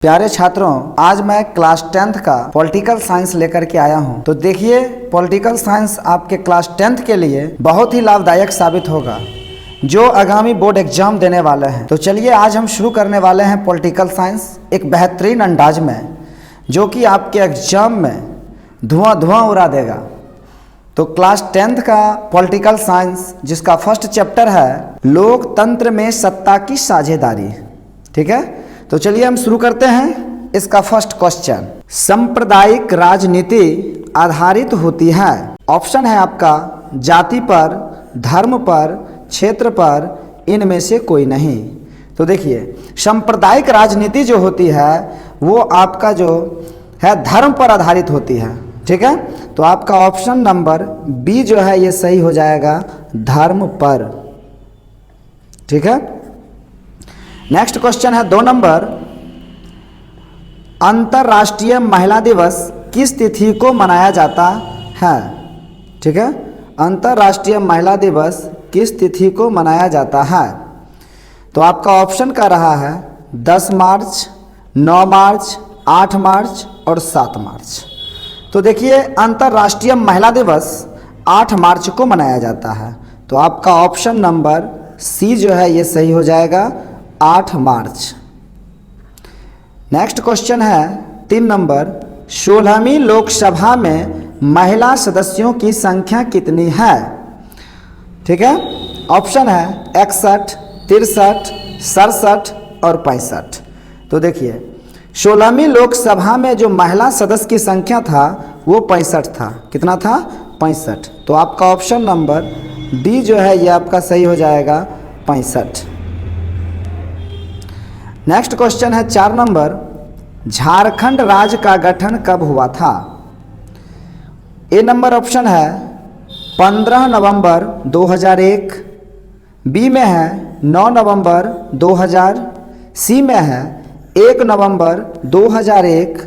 प्यारे छात्रों, आज मैं क्लास 10th का पॉलिटिकल साइंस लेकर के आया हूं। तो देखिए, पॉलिटिकल साइंस आपके क्लास 10th के लिए बहुत ही लाभदायक साबित होगा जो आगामी बोर्ड एग्जाम देने वाले हैं। तो चलिए आज हम शुरू करने वाले हैं पॉलिटिकल साइंस एक बेहतरीन अंदाज में, जो कि आपके एग्जाम में धुआं उड़ा देगा। तो क्लास 10th का पॉलिटिकल साइंस जिसका फर्स्ट चैप्टर है लोकतंत्र में सत्ता की साझेदारी। ठीक है, तो चलिए हम शुरू करते हैं। इसका फर्स्ट क्वेश्चन, सांप्रदायिक राजनीति आधारित होती है। ऑप्शन है आपका जाति पर, धर्म पर, क्षेत्र पर, इनमें से कोई नहीं। तो देखिए, सांप्रदायिक राजनीति जो होती है वो आपका जो है धर्म पर आधारित होती है। ठीक है, तो आपका ऑप्शन नंबर बी जो है ये सही हो जाएगा, धर्म पर। ठीक है, नेक्स्ट क्वेश्चन है 2 नंबर, अंतर्राष्ट्रीय महिला दिवस किस तिथि को मनाया जाता है। ठीक है, अंतर्राष्ट्रीय महिला दिवस किस तिथि को मनाया जाता है। तो आपका ऑप्शन का रहा है 10 मार्च, 9 मार्च, 8 मार्च और 7 मार्च। तो देखिए, अंतर्राष्ट्रीय महिला दिवस 8 मार्च को मनाया जाता है। तो आपका ऑप्शन नंबर सी जो है ये सही हो जाएगा, 8 मार्च। नेक्स्ट क्वेश्चन है 3 नंबर, 16वीं लोकसभा में महिला सदस्यों की संख्या कितनी है। ठीक है, ऑप्शन है 61, 63, 67 और 65। तो देखिए, 16वीं लोकसभा में जो महिला सदस्य की संख्या था वो 65 था। कितना था? 65। तो आपका ऑप्शन नंबर डी जो है ये आपका सही हो जाएगा, 65। नेक्स्ट क्वेश्चन है 4 नंबर, झारखंड राज्य का गठन कब हुआ था। ए नंबर ऑप्शन है 15 नवंबर 2001, बी में है 9 नवंबर 2000, सी में है 1 नवंबर 2001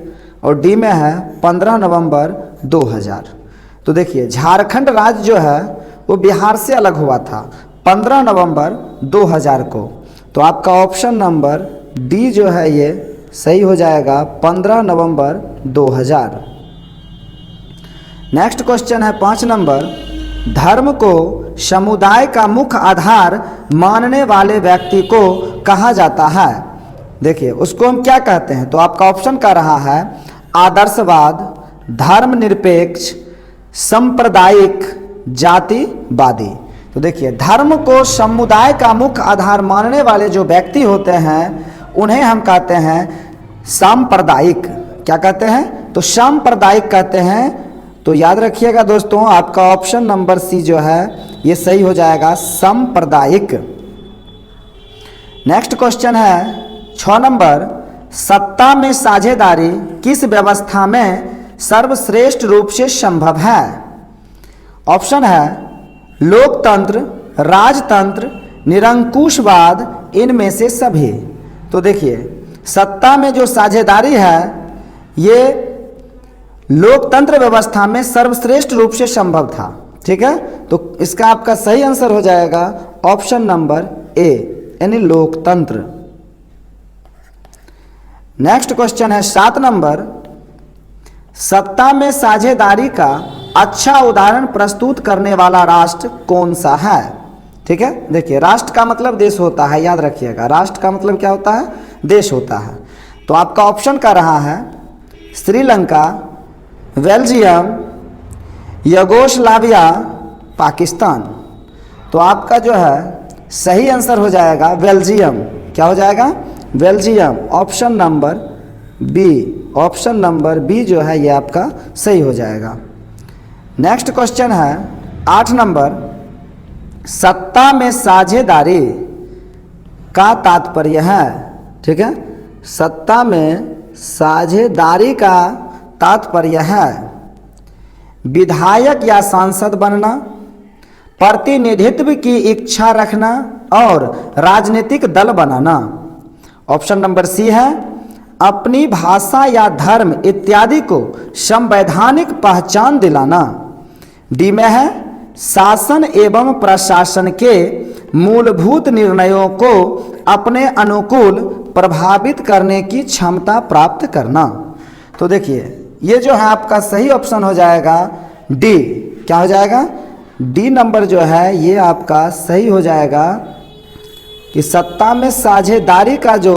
और डी में है 15 नवंबर 2000। तो देखिए, झारखंड राज्य जो है वो बिहार से अलग हुआ था 15 नवंबर 2000 को। तो आपका ऑप्शन नंबर डी जो है ये सही हो जाएगा, 15 नवंबर 2000। नेक्स्ट क्वेश्चन है 5 नंबर, धर्म को समुदाय का मुख्य आधार मानने वाले व्यक्ति को कहा जाता है। देखिए, उसको हम क्या कहते हैं। तो आपका ऑप्शन का रहा है आदर्शवाद, धर्मनिरपेक्ष, सांप्रदायिक, जातिवादी। तो देखिए, धर्म को समुदाय का मुख्य आधार मानने वाले जो व्यक्ति होते हैं उन्हें हम कहते हैं सांप्रदायिक। क्या कहते हैं? तो सांप्रदायिक कहते हैं। तो याद रखिएगा दोस्तों, आपका ऑप्शन नंबर सी जो है ये सही हो जाएगा, सांप्रदायिक। नेक्स्ट क्वेश्चन है 6 नंबर, सत्ता में साझेदारी किस व्यवस्था में सर्वश्रेष्ठ रूप से संभव है। ऑप्शन है लोकतंत्र, राजतंत्र, निरंकुशवाद, इनमें से सभी। तो देखिए, सत्ता में जो साझेदारी है ये लोकतंत्र व्यवस्था में सर्वश्रेष्ठ रूप से संभव था। ठीक है, तो इसका आपका सही आंसर हो जाएगा ऑप्शन नंबर ए, यानी लोकतंत्र। नेक्स्ट क्वेश्चन है 7 नंबर, सत्ता में साझेदारी का अच्छा उदाहरण प्रस्तुत करने वाला राष्ट्र कौन सा है। ठीक है, देखिए, राष्ट्र का मतलब देश होता है, याद रखिएगा, राष्ट्र का मतलब क्या होता है? देश होता है। तो आपका ऑप्शन का रहा है श्रीलंका, बेल्जियम, यूगोस्लाविया, पाकिस्तान। तो आपका जो है सही आंसर हो जाएगा बेल्जियम। क्या हो जाएगा? Belgium. Option number B, option number B जो है ये आपका सही हो जाएगा। नेक्स्ट क्वेश्चन है 8 नंबर, सत्ता में साझेदारी का तात्पर्य है। ठीक है, सत्ता में साझेदारी का तात्पर्य है विधायक या सांसद बनना, प्रतिनिधित्व की इच्छा रखना और राजनीतिक दल बनाना। ऑप्शन नंबर सी है अपनी भाषा या धर्म इत्यादि को संवैधानिक पहचान दिलाना। डी में है शासन एवं प्रशासन के मूलभूत निर्णयों को अपने अनुकूल प्रभावित करने की क्षमता प्राप्त करना। तो देखिए ये जो है आपका सही ऑप्शन हो जाएगा डी। क्या हो जाएगा? डी नंबर जो है ये आपका सही हो जाएगा कि सत्ता में साझेदारी का जो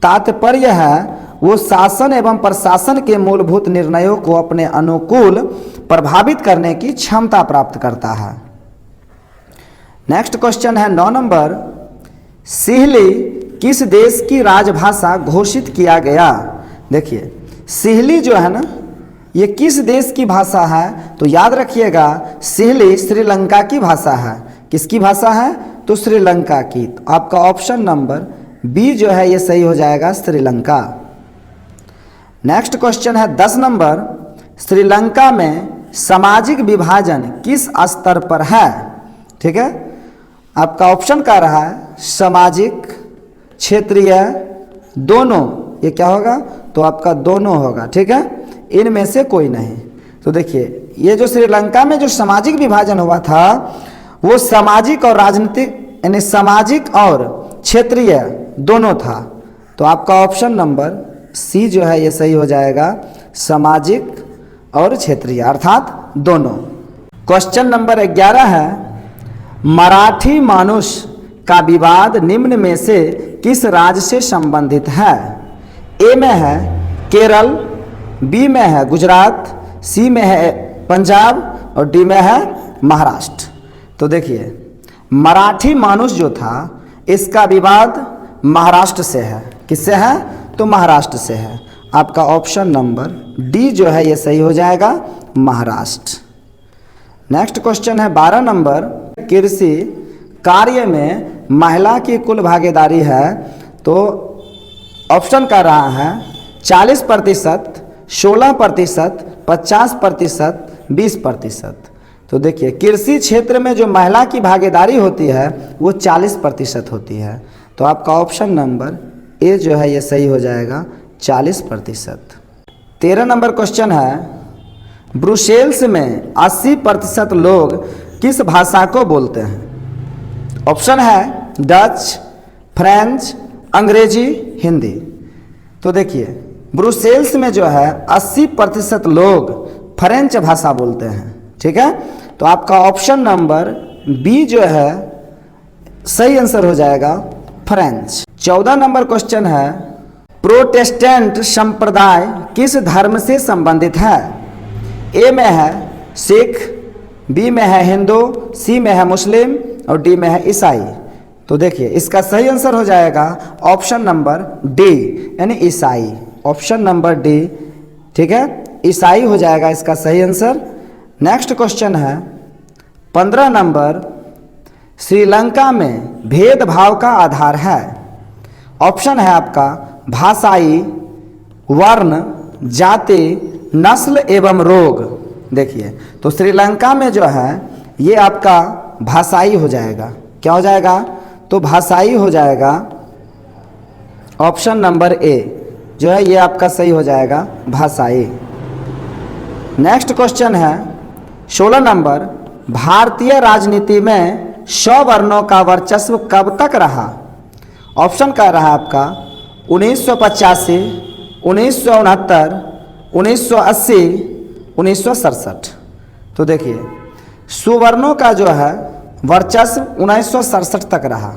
तात्पर्य है वो शासन एवं प्रशासन के मूलभूत निर्णयों को अपने अनुकूल प्रभावित करने की क्षमता प्राप्त करता है। नेक्स्ट क्वेश्चन है 9 नंबर, सिहली किस देश की राजभाषा घोषित किया गया? देखिए सिहली जो है ना ये किस देश की भाषा है? तो याद रखिएगा सिहली श्रीलंका की भाषा है। किसकी भाषा है? तो श्रीलंका की। तो आपका ऑप्शन नंबर बी जो है ये सही हो जाएगा, श्रीलंका। नेक्स्ट क्वेश्चन है 10 नंबर, श्रीलंका में सामाजिक विभाजन किस स्तर पर है? ठीक है, आपका ऑप्शन कह रहा है सामाजिक, क्षेत्रीय, दोनों। ये क्या होगा? तो आपका दोनों होगा। ठीक है, इनमें से कोई नहीं। तो देखिए ये जो श्रीलंका में जो सामाजिक विभाजन हुआ था वो सामाजिक और राजनीतिक यानी सामाजिक और क्षेत्रीय दोनों था। तो आपका ऑप्शन नंबर सी जो है ये सही हो जाएगा, सामाजिक और क्षेत्रीय अर्थात दोनों। क्वेश्चन नंबर 11 है, मराठी मानुष का विवाद निम्न में से किस राज्य से संबंधित है? ए में है केरल, बी में है गुजरात, सी में है पंजाब और डी में है महाराष्ट्र। तो देखिए मराठी मानुष जो था इसका विवाद महाराष्ट्र से है। किससे है? तो महाराष्ट्र से है। आपका ऑप्शन नंबर डी जो है ये सही हो जाएगा, महाराष्ट्र। नेक्स्ट क्वेश्चन है 12 नंबर, कृषि कार्य में महिला की कुल भागीदारी है। तो ऑप्शन कर रहा है 40%, 16%, 50%, 20%। तो देखिए कृषि क्षेत्र में जो महिला की भागीदारी होती है वो 40% होती है। तो आपका ऑप्शन नंबर ए जो है ये सही हो जाएगा, 40%। 13 नंबर क्वेश्चन है, ब्रुसेल्स में 80% लोग किस भाषा को बोलते हैं? ऑप्शन है डच, फ्रेंच, अंग्रेजी, हिंदी। तो देखिए ब्रुसेल्स में जो है 80% लोग फ्रेंच भाषा बोलते हैं। ठीक है, तो आपका ऑप्शन नंबर बी जो है सही आंसर हो जाएगा, फ्रेंच। 14 नंबर क्वेश्चन है, प्रोटेस्टेंट संप्रदाय किस धर्म से संबंधित है? ए में है सिख, बी में है हिंदू, सी में है मुस्लिम और डी में है ईसाई। तो देखिए इसका सही आंसर हो जाएगा ऑप्शन नंबर डी यानी ईसाई। ऑप्शन नंबर डी, ठीक है, ईसाई हो जाएगा इसका सही आंसर। नेक्स्ट क्वेश्चन है 15 नंबर, श्रीलंका में भेदभाव का आधार है। ऑप्शन है आपका भाषाई, वर्ण, जाति, नस्ल एवं रोग। देखिए तो श्रीलंका में जो है ये आपका भाषाई हो जाएगा। क्या हो जाएगा? तो भाषाई हो जाएगा। ऑप्शन नंबर ए जो है ये आपका सही हो जाएगा, भाषाई। नेक्स्ट क्वेश्चन है 16 नंबर, भारतीय राजनीति में सवर्णों का वर्चस्व कब तक रहा? ऑप्शन कह रहा है आपका 1985, 1969, 1980, 1967। तो देखिए सुवर्णों का जो है वर्चस्व 1967 तक रहा।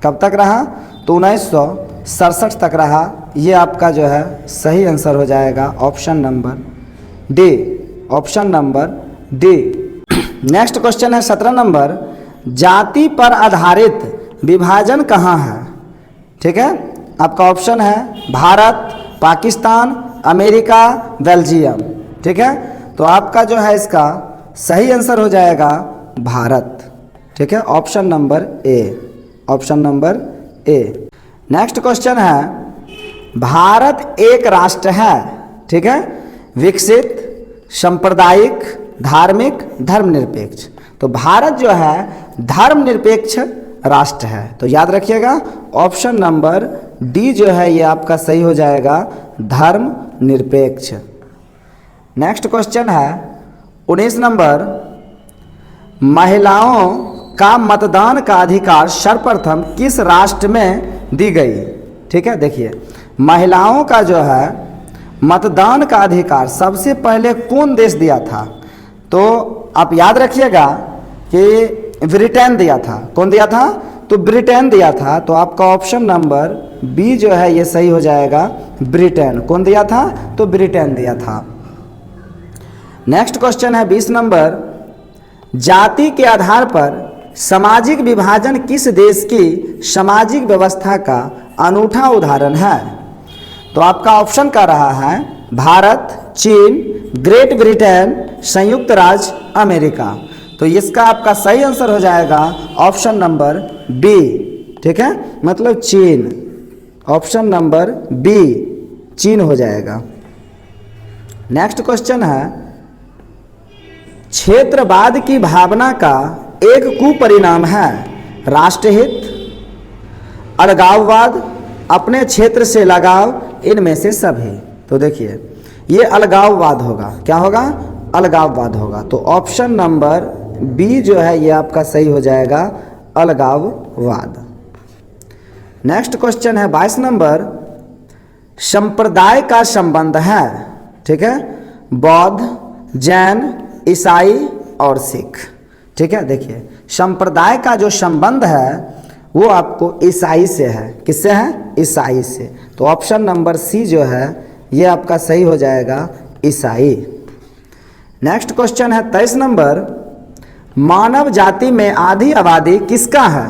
कब तक रहा? तो 1967 तक रहा। ये आपका जो है सही आंसर हो जाएगा, option number D. Option number D. Next question है 17 नंबर, जाति पर आधारित विभाजन कहाँ है? ठीक है, आपका ऑप्शन है भारत, पाकिस्तान, अमेरिका, बेल्जियम। ठीक है, तो आपका जो है इसका सही आंसर हो जाएगा भारत। ठीक है, option number A. Option number A. Next question है, भारत एक राष्ट्र है, ठीक है, विकसित, सांप्रदायिक, धार्मिक, धर्मनिरपेक्ष। तो भारत जो है धर्मनिरपेक्ष राष्ट्र है। तो याद रखिएगा ऑप्शन नंबर डी जो है ये आपका सही हो जाएगा, धर्मनिरपेक्ष। नेक्स्ट क्वेश्चन है 19 नंबर, महिलाओं का मतदान का अधिकार सर्वप्रथम किस राष्ट्र में दी गई? ठीक है। देखिए महिलाओं का जो है मतदान का अधिकार सबसे पहले कौन देश दिया था? तो आप याद रखिएगा कि ब्रिटेन दिया था। कौन दिया था? तो ब्रिटेन दिया था। तो आपका ऑप्शन नंबर बी जो है ये सही हो जाएगा, ब्रिटेन। कौन दिया था? तो ब्रिटेन दिया था। नेक्स्ट क्वेश्चन है 20 नंबर, जाति के आधार पर सामाजिक विभाजन किस देश की सामाजिक व्यवस्था का अनूठा उदाहरण है? तो आपका ऑप्शन का रहा है भारत, चीन, ग्रेट ब्रिटेन, संयुक्त राज्य अमेरिका। तो इसका आपका सही आंसर हो जाएगा ऑप्शन नंबर बी, ठीक है, मतलब चीन। ऑप्शन नंबर बी चीन हो जाएगा। नेक्स्ट क्वेश्चन है, क्षेत्रवाद की भावना का एक कुपरिणाम है राष्ट्रहित, अलगाववाद, अपने क्षेत्र से लगाव, इनमें से सभी। तो देखिए ये अलगाववाद होगा। क्या होगा? अलगाववाद होगा। तो ऑप्शन नंबर बी जो है ये आपका सही हो जाएगा, अलगाववाद। नेक्स्ट क्वेश्चन है 22 नंबर, संप्रदाय का संबंध है, ठीक है, बौद्ध, जैन, ईसाई और सिख। ठीक है। देखिए संप्रदाय का जो संबंध है वो आपको ईसाई से है। किससे है? ईसाई से। तो ऑप्शन नंबर सी जो है ये आपका सही हो जाएगा, ईसाई। नेक्स्ट क्वेश्चन है 23 नंबर, मानव जाति में आधी आबादी किसका है?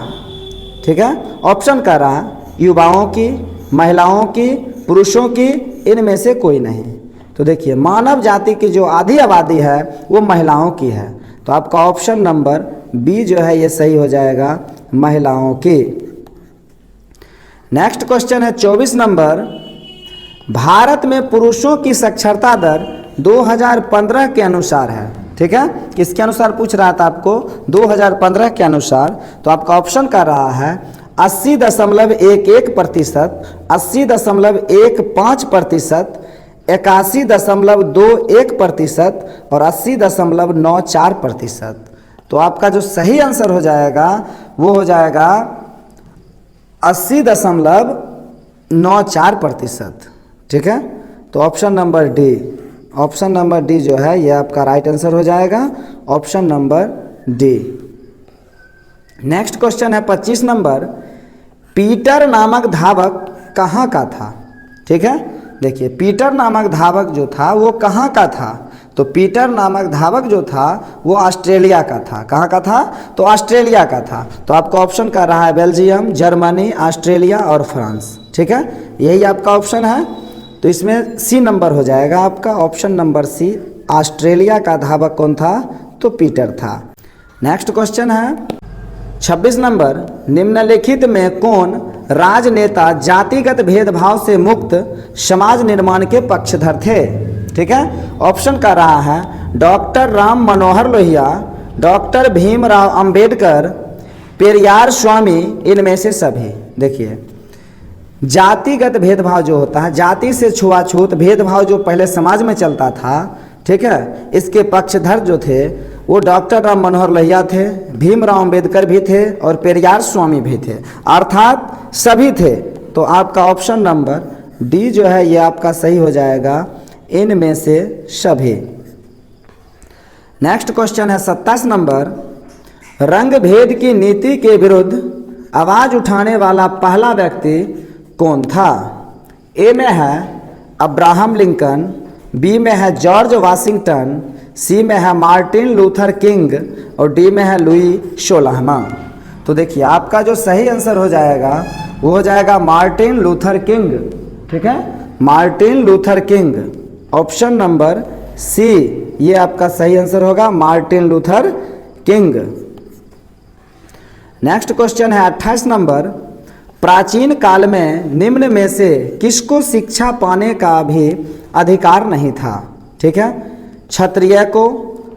ठीक है। ऑप्शन का रहा युवाओं की, महिलाओं की, पुरुषों की, इनमें से कोई नहीं। तो देखिए मानव जाति की जो आधी आबादी है वो महिलाओं की है। तो आपका ऑप्शन नंबर बी जो है ये सही हो जाएगा, महिलाओं की। नेक्स्ट क्वेश्चन है 24 नंबर, भारत में पुरुषों की साक्षरता दर 2015 के अनुसार है। ठीक है। किसके अनुसार पूछ रहा था आपको? 2015 के अनुसार। तो आपका ऑप्शन का रहा है 80.11%, 80.15%, 81.21% और 80.94%। तो आपका जो सही आंसर हो जाएगा वो हो जाएगा 80.94%। ठीक है। तो option number D, option number D जो है ये आपका राइट आंसर हो जाएगा, option number D. Next question है 25 नंबर, पीटर नामक धावक कहाँ का था? ठीक है। देखिए पीटर नामक धावक जो था वो कहाँ का था? तो पीटर नामक धावक जो था वो ऑस्ट्रेलिया का था। कहाँ का था? तो ऑस्ट्रेलिया का था। तो आपका ऑप्शन का रहा है बेल्जियम, जर्मनी, ऑस्ट्रेलिया और फ्रांस। ठीक है, यही आपका ऑप्शन है। तो इसमें सी नंबर हो जाएगा आपका, ऑप्शन नंबर सी। ऑस्ट्रेलिया का धावक कौन था? तो पीटर था। नेक्स्ट क्वेश्चन है 26 नंबर, निम्नलिखित में कौन राजनेता जातिगत भेदभाव से मुक्त समाज निर्माण के पक्षधर थे? ठीक है। ऑप्शन का रहा है डॉक्टर राम मनोहर लोहिया, डॉक्टर भीमराव अंबेडकर, पेरियार स्वामी, इनमें से सभी। देखिए जातिगत भेदभाव जो होता है, जाति से छुआछूत भेदभाव जो पहले समाज में चलता था, ठीक है, इसके पक्षधर जो थे वो डॉक्टर राम मनोहर लोहिया थे, भीमराव अंबेडकर भी थे और पेरियार स्वामी भी थे, अर्थात सभी थे। तो आपका ऑप्शन नंबर डी जो है ये आपका सही हो जाएगा, इनमें से सभी। नेक्स्ट क्वेश्चन है 27 नंबर, रंग भेद की नीति के विरुद्ध आवाज उठाने वाला पहला व्यक्ति कौन था? ए में है अब्राहम लिंकन, बी में है जॉर्ज वाशिंगटन, सी में है मार्टिन लूथर किंग और डी में है लुई 16वां। तो देखिए आपका जो सही आंसर हो जाएगा वो हो जाएगा मार्टिन लूथर किंग। ठीक है, Martin Luther King, option number C ये आपका सही आंसर होगा, Martin Luther King. Next question है 28 नंबर, प्राचीन काल में निम्न में से किसको शिक्षा पाने का भी अधिकार नहीं था? ठीक है, क्षत्रिय को,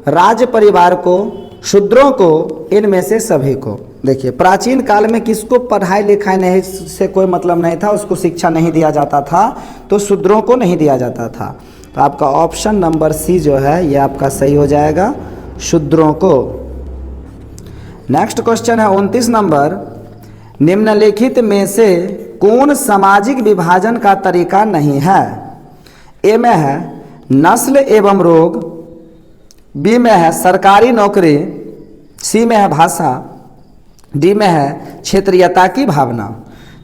राज परिवार को, शूद्रों को, इनमें से सभी को। देखिए प्राचीन काल में किसको पढ़ाई लिखाई नहीं से कोई मतलब नहीं था, उसको शिक्षा नहीं दिया जाता था, तो शूद्रों को नहीं दिया जाता था। तो आपका ऑप्शन नंबर सी जो है ये आपका सही हो जाएगा, शूद्रों को। नेक्स्ट क्वेश्चन है 29 नंबर, निम्नलिखित में से कौन सामाजिक विभाजन का तरीका नहीं है? ए में है नस्ल एवं रोग, बी में है सरकारी नौकरी, सी में है भाषा, डी में है क्षेत्रीयता की भावना।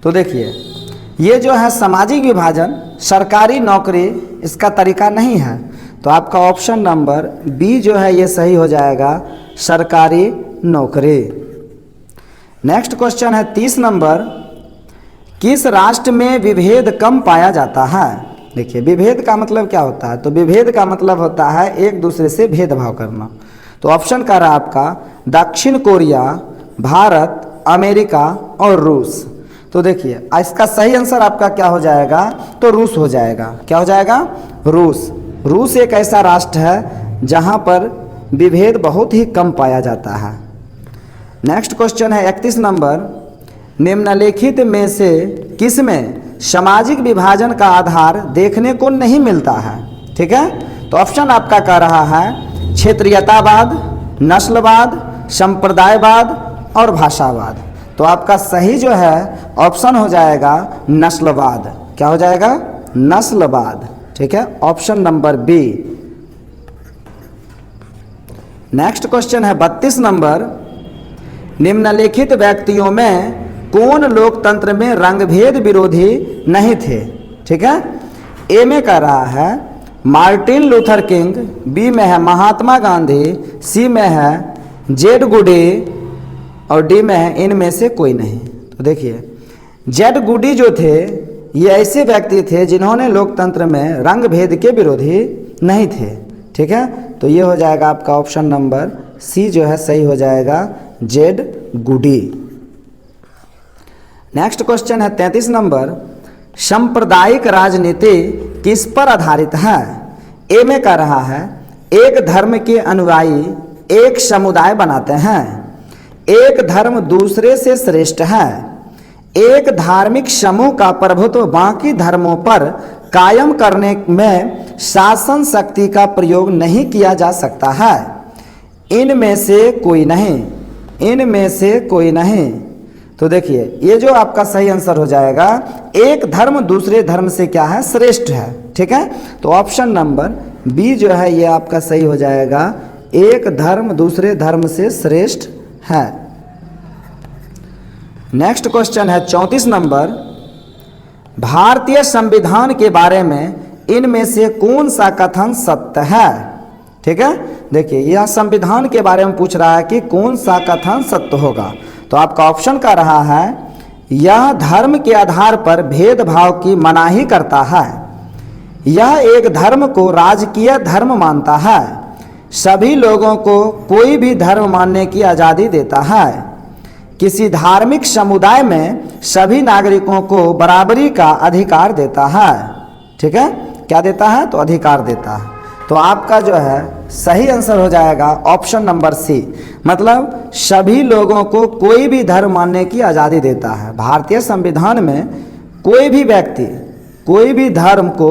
तो देखिए ये जो है सामाजिक विभाजन, सरकारी नौकरी, इसका तरीका नहीं है। तो आपका ऑप्शन नंबर बी जो है ये सही हो जाएगा, सरकारी नौकरी। नेक्स्ट क्वेश्चन है 30 नंबर, किस राष्ट्र में विभेद कम पाया जाता है? देखिए विभेद का मतलब क्या होता है? तो विभेद का मतलब होता है एक दूसरे से भेदभाव करना। तो ऑप्शन कह रहा है आपका दक्षिण कोरिया, भारत, अमेरिका और रूस। तो देखिए इसका सही आंसर आपका क्या हो जाएगा? तो रूस हो जाएगा। क्या हो जाएगा? रूस। रूस एक ऐसा राष्ट्र है जहां पर विभेद बहुत ही कम पाया जाता है। नेक्स्ट क्वेश्चन है 31 नंबर, निम्नलिखित में से किस में सामाजिक विभाजन का आधार देखने को नहीं मिलता है? ठीक है, तो ऑप्शन आपका कह रहा है क्षेत्रीयतावाद, नस्लवाद, संप्रदायवाद और भाषावाद। तो आपका सही जो है ऑप्शन हो जाएगा नस्लवाद। क्या हो जाएगा? नस्लवाद। ठीक है, option number B. Next question है 32 नंबर, निम्नलिखित व्यक्तियों में कौन लोकतंत्र में रंगभेद विरोधी नहीं थे? ठीक है, ए में कह रहा है मार्टिन लूथर किंग, बी में है महात्मा गांधी, सी में है जेड गुडी और डी में है इनमें से कोई नहीं। तो देखिए जेड गुडी जो थे ये ऐसे व्यक्ति थे जिन्होंने लोकतंत्र में रंग भेद के विरोधी नहीं थे। ठीक है, तो ये हो जाएगा आपका ऑप्शन नंबर सी जो है सही हो जाएगा, जेड गुडी। नेक्स्ट क्वेश्चन है 33 नंबर, सांप्रदायिक राजनीति किस पर आधारित है? ए में कह रहा है एक धर्म के अनुयायी एक समुदाय बनाते हैं, एक धर्म दूसरे से श्रेष्ठ है, एक धार्मिक समूह का प्रभुत्व बाकी धर्मों पर कायम करने में शासन शक्ति का प्रयोग नहीं किया जा सकता है, इनमें से कोई नहीं, इनमें से कोई नहीं। तो देखिए ये जो आपका सही आंसर हो जाएगा, एक धर्म दूसरे धर्म से क्या है? श्रेष्ठ है। ठीक है, तो ऑप्शन नंबर बी जो है ये आपका सही हो जाएगा, एक धर्म दूसरे धर्म से श्रेष्ठ है। नेक्स्ट क्वेश्चन है 34 नंबर, भारतीय संविधान के बारे में इनमें से कौन सा कथन सत्य है? ठीक है, देखिए यह संविधान के बारे में पूछ रहा है कि कौन सा कथन सत्य होगा। तो आपका ऑप्शन कह रहा है यह धर्म के आधार पर भेदभाव की मनाही करता है, यह एक धर्म को राजकीय धर्म मानता है, सभी लोगों को कोई भी धर्म मानने की आज़ादी देता है, किसी धार्मिक समुदाय में सभी नागरिकों को बराबरी का अधिकार देता है। ठीक है, क्या देता है? तो अधिकार देता है। तो आपका जो है सही आंसर हो जाएगा ऑप्शन नंबर सी, मतलब सभी लोगों को कोई भी धर्म मानने की आज़ादी देता है। भारतीय संविधान में कोई भी व्यक्ति कोई भी धर्म को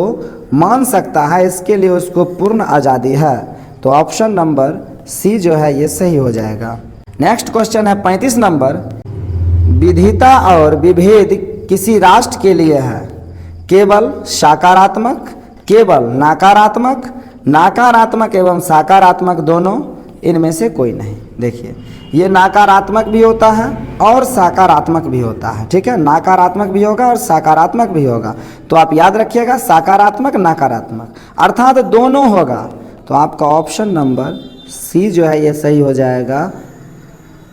मान सकता है, इसके लिए उसको पूर्ण आज़ादी है। तो ऑप्शन नंबर सी जो है ये सही हो जाएगा। नेक्स्ट क्वेश्चन है 35 नंबर, विविधता और विभेद किसी राष्ट्र के लिए है केवल सकारात्मक, केवल नकारात्मक, नकारात्मक एवं सकारात्मक दोनों, इनमें से कोई नहीं। देखिए ये नकारात्मक भी होता है और सकारात्मक भी होता है। ठीक है, नकारात्मक भी होगा और सकारात्मक भी होगा। तो आप याद रखिएगा सकारात्मक नकारात्मक अर्थात दोनों होगा। तो आपका ऑप्शन नंबर सी जो है ये सही हो जाएगा,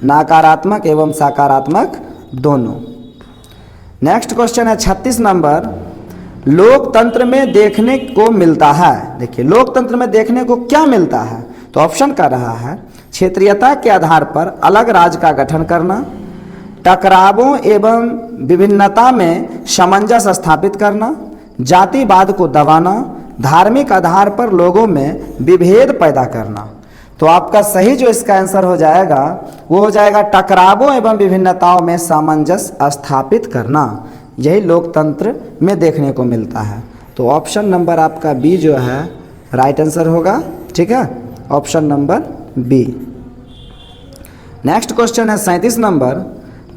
नकारात्मक एवं सकारात्मक दोनों। नेक्स्ट क्वेश्चन है 36 नंबर, लोकतंत्र में देखने को मिलता है। देखिए लोकतंत्र में देखने को क्या मिलता है? तो ऑप्शन कर रहा है क्षेत्रीयता के आधार पर अलग राज्य का गठन करना, टकरावों एवं विभिन्नता में सामंजस्य स्थापित करना, जातिवाद को दबाना, धार्मिक आधार पर लोगों में विभेद पैदा करना। तो आपका सही जो इसका आंसर हो जाएगा वो हो जाएगा टकरावों एवं विभिन्नताओं में सामंजस्य स्थापित करना। यही लोकतंत्र में देखने को मिलता है। तो ऑप्शन नंबर आपका बी जो है राइट आंसर होगा। ठीक है, option number B. Next question है 37 नंबर,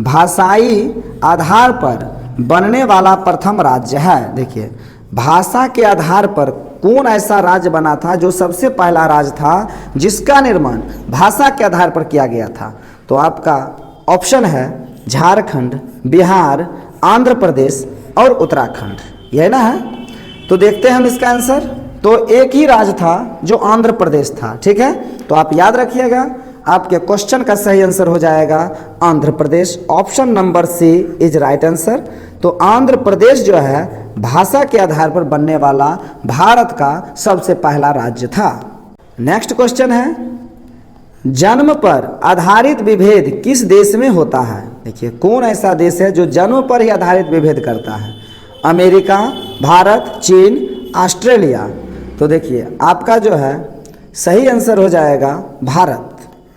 भाषाई आधार पर बनने वाला प्रथम राज्य है। देखिए, भाषा के आधार पर कौन ऐसा राज्य बना था जो सबसे पहला राज्य था जिसका निर्माण भाषा के आधार पर किया गया था? तो आपका ऑप्शन है झारखंड, बिहार, आंध्र प्रदेश और उत्तराखंड, यह ना है। तो देखते हैं हम इसका आंसर। तो एक ही राज्य था जो आंध्र प्रदेश था, ठीक है। तो आप याद रखिएगा, आपके क्वेश्चन का सही आंसर हो जाएगा Andhra Pradesh. Option number C is right answer. तो आंध्र प्रदेश जो है भाषा के आधार पर बनने वाला भारत का सबसे पहला राज्य था। नेक्स्ट क्वेश्चन है, जन्म पर आधारित विभेद किस देश में होता है? देखिए, कौन ऐसा देश है जो जन्म पर ही आधारित विभेद करता है? अमेरिका, भारत, चीन, ऑस्ट्रेलिया। तो देखिए, आपका जो है सही आंसर हो जाएगा Bharat.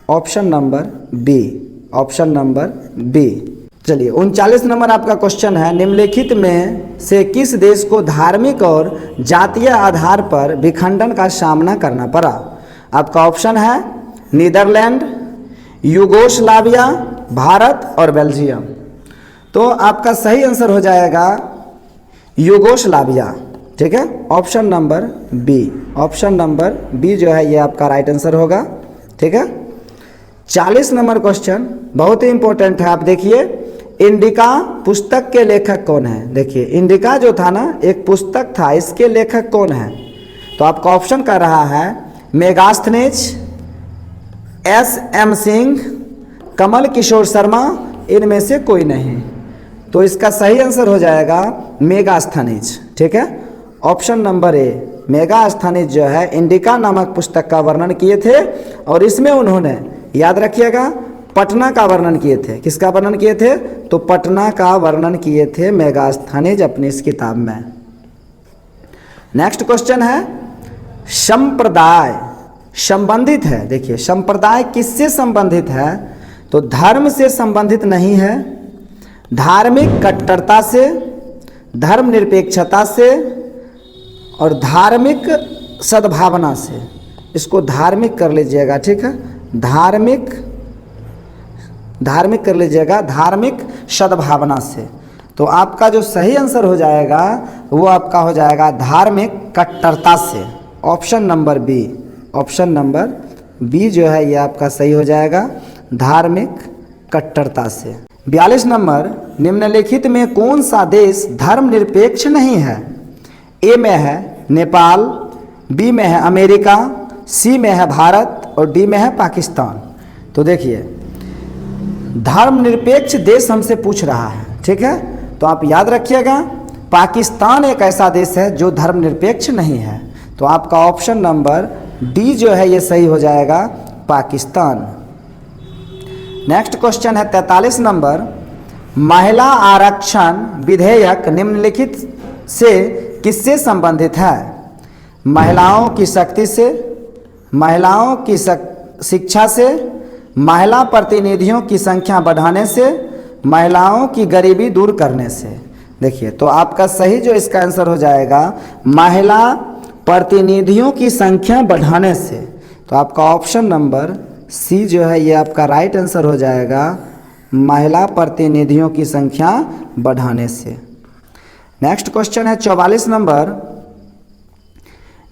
Option number B, option number B. चलिए, 39 नंबर आपका क्वेश्चन है, निम्नलिखित में से किस देश को धार्मिक और जातीय आधार पर विखंडन का सामना करना पड़ा? आपका ऑप्शन है नीदरलैंड, यूगोस्लाविया, भारत और बेल्जियम। तो आपका सही आंसर हो जाएगा यूगोस्लाविया, ठीक है। Option number B, option number B जो है ये आपका राइट आंसर होगा, ठीक है। 40 नंबर क्वेश्चन बहुत ही इंपॉर्टेंट है। आप देखिए, इंडिका पुस्तक के लेखक कौन है? देखिए, इंडिका जो था ना एक पुस्तक था, इसके लेखक कौन है? तो आपका ऑप्शन कर रहा है मेगास्थनेज, एस.एम. सिंह, कमल किशोर शर्मा, इनमें से कोई नहीं। तो इसका सही आंसर हो जाएगा मेगास्थनेज, ठीक है। ऑप्शन नंबर ए, मेगास्थनेज जो है इंडिका नामक पुस्तक का वर्णन किए थे और इसमें उन्होंने, याद रखिएगा, पटना का वर्णन किए थे। किसका वर्णन किए थे? तो पटना का वर्णन किए थे मेगास्थनेज अपनी इस किताब में। नेक्स्ट क्वेश्चन है, संप्रदाय संबंधित है। देखिए, संप्रदाय किससे संबंधित है? तो धर्म से संबंधित नहीं है, धार्मिक कट्टरता से, धर्मनिरपेक्षता से और धार्मिक सद्भावना से। इसको धार्मिक कर लीजिएगा, ठीक है। धार्मिक कर लीजिएगा, धार्मिक सद्भावना से। तो आपका जो सही आंसर हो जाएगा वो आपका हो जाएगा धार्मिक कट्टरता से। Option number B, option number B जो है ये आपका सही हो जाएगा धार्मिक कट्टरता से। 42 नंबर, निम्नलिखित में कौन सा देश धर्मनिरपेक्ष नहीं है? ए में है नेपाल, बी में है अमेरिका, सी में है भारत और डी में है पाकिस्तान। तो देखिए, धर्मनिरपेक्ष देश हमसे पूछ रहा है, ठीक है। तो आप याद रखिएगा, पाकिस्तान एक ऐसा देश है जो धर्मनिरपेक्ष नहीं है। तो आपका ऑप्शन नंबर डी जो है ये सही हो जाएगा पाकिस्तान। नेक्स्ट क्वेश्चन है 43 नंबर, महिला आरक्षण विधेयक निम्नलिखित से किससे संबंधित है? महिलाओं की शक्ति से, महिलाओं की शिक्षा से, महिला प्रतिनिधियों की संख्या बढ़ाने से, महिलाओं की गरीबी दूर करने से। देखिए, तो आपका सही जो इसका आंसर हो जाएगा महिला प्रतिनिधियों की संख्या बढ़ाने से। तो आपका ऑप्शन नंबर सी जो है ये आपका राइट आंसर हो जाएगा महिला प्रतिनिधियों की संख्या बढ़ाने से। नेक्स्ट क्वेश्चन है 44 नंबर,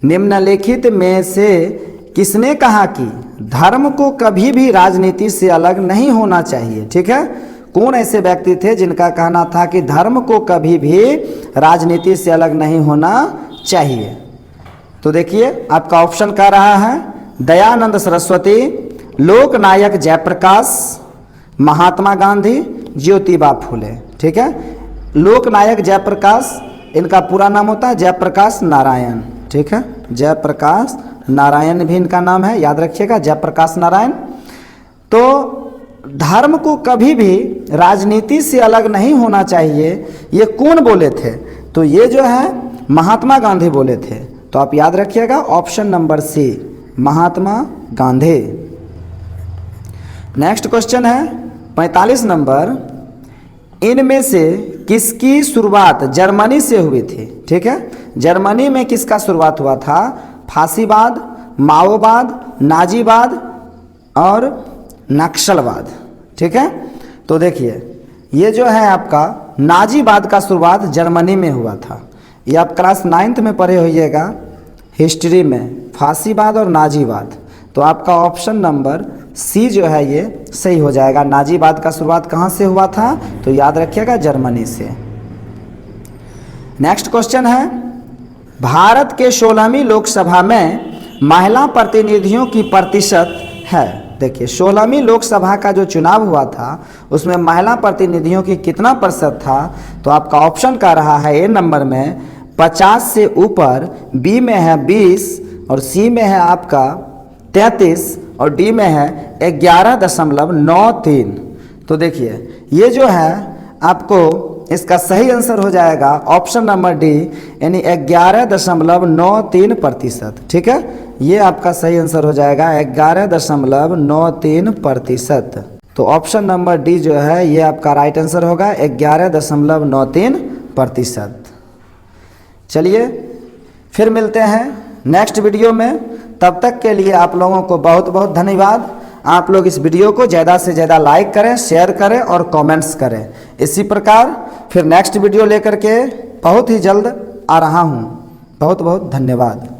निम्नलिखित में से किसने कहा कि धर्म को कभी भी राजनीति से अलग नहीं होना चाहिए? ठीक है, कौन ऐसे व्यक्ति थे जिनका कहना था कि धर्म को कभी भी राजनीति से अलग नहीं होना चाहिए? तो देखिए, आपका ऑप्शन कह रहा है दयानंद सरस्वती, लोकनायक जयप्रकाश, महात्मा गांधी, ज्योतिबा फुले। ठीक है, लोकनायक जयप्रकाश, इनका पूरा नाम होता है जयप्रकाश नारायण। ठीक है, जयप्रकाश नारायण भी इनका नाम है, याद रखिएगा जयप्रकाश नारायण। तो धर्म को कभी भी राजनीति से अलग नहीं होना चाहिए, ये कौन बोले थे? तो ये जो है महात्मा गांधी बोले थे। तो आप याद रखिएगा ऑप्शन नंबर सी, महात्मा गांधी। नेक्स्ट क्वेश्चन है 45 नंबर, इनमें से किसकी शुरुआत जर्मनी से हुई थी? ठीक है, जर्मनी में किसका शुरुआत हुआ था? फांसीवाद, माओवाद, नाजीवाद और नक्सलवाद। ठीक है, तो देखिए ये जो है आपका नाजीवाद का शुरुआत जर्मनी में हुआ था। ये आप क्लास 9th में पढ़े होइएगा हिस्ट्री में, फांसीवाद और नाजीवाद। तो आपका ऑप्शन नंबर सी जो है ये सही हो जाएगा। नाजीवाद का शुरुआत कहाँ से हुआ था? तो याद रखिएगा जर्मनी से। नेक्स्ट क्वेश्चन है, भारत के 16वीं लोकसभा में महिला प्रतिनिधियों की प्रतिशत है। देखिए 16वीं लोकसभा का जो चुनाव हुआ था उसमें महिला प्रतिनिधियों की कितना प्रतिशत था? तो आपका ऑप्शन कह रहा है ए नंबर में 50 से ऊपर, बी में है 20 और सी में है आपका 33 और डी में है 11.93। तो देखिए ये जो है आपको इसका सही आंसर हो जाएगा ऑप्शन नंबर डी, यानी 11.93%। ठीक है, ये आपका सही आंसर हो जाएगा 11.93%। तो ऑप्शन नंबर डी जो है ये आपका राइट आंसर होगा 11.93%। चलिए फिर मिलते हैं नेक्स्ट वीडियो में। तब तक के लिए आप लोगों को बहुत बहुत धन्यवाद। आप लोग इस वीडियो को ज़्यादा से ज़्यादा लाइक करें, शेयर करें और कमेंट्स करें। इसी प्रकार फिर नेक्स्ट वीडियो लेकर के बहुत ही जल्द आ रहा हूँ। बहुत बहुत धन्यवाद।